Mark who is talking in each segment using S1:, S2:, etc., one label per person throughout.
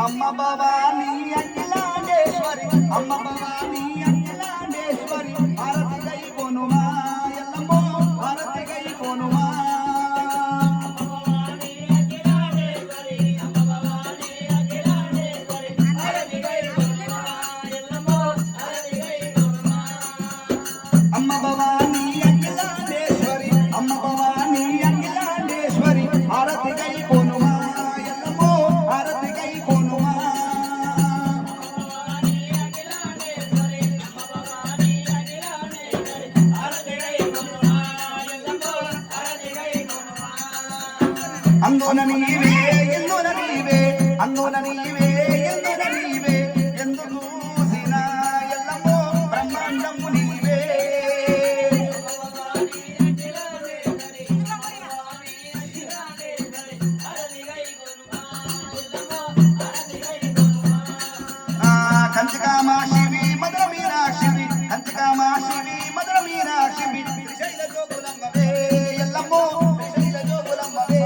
S1: అమ్మ భవానీ అఖిలాండేశ్వరి అమ్మ భవానీ అఖిలాండేశ్వరి భారతి గై కొనుమా ఎల్లమ్మో భారతి గై కొనుమా అమ్మ భవానీ అఖిలాండేశ్వరి అమ్మ భవానీ అఖిలాండేశ్వరి భారతి గై కొనుమా ఎల్లమ్మో భారతి గై కొనుమా అందున నీవే ఎందున నీవే అందున నీవే ఎందున నీవే ఎందు చూసిన ఎల్లమ్మో బ్రహ్మాండము నీవే కంచికామాశివి మధుర మీనాక్షివి కంచికామాశివి మధుర మీనాక్షివి శ్రీశైల జోగులమ్మవే ఎల్లమ్మో శ్రీశైల జోగులమ్మవే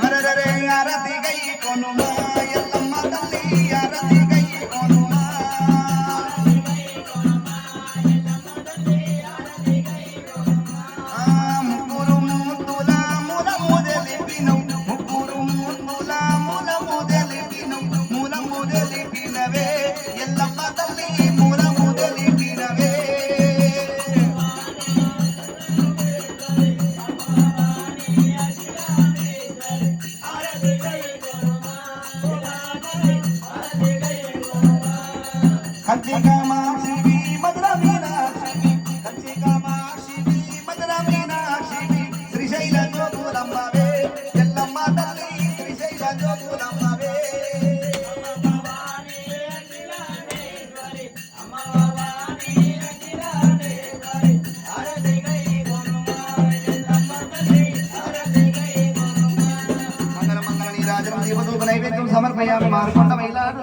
S1: అరరే అరతి గై కొనుమా ఎల్లమ్మ తల్లి అరతి గై కొనుమా ముగ్గురు మూర్తుల మూలము తెలిపినవు ముగ్గురు మూర్తుల మూలము తెలిపినవు మూలము తెలిపినవే ఎల్లమ్మ తల్లి మూలము తెలిపినవే కంచికామాక్షివి మధుర మీనాక్షివి కంచికామాక్షివి మధుర మీనాక్షివి శ్రీశైల జోగులమ్మవే ఎల్లమ్మ తల్లి శ్రీశైల జోగులమ్మవే మంగళ మంగళ నీరాజనం దీపధూప నైవేద్యం సమర్పయామి మార్కొండ మైలాడు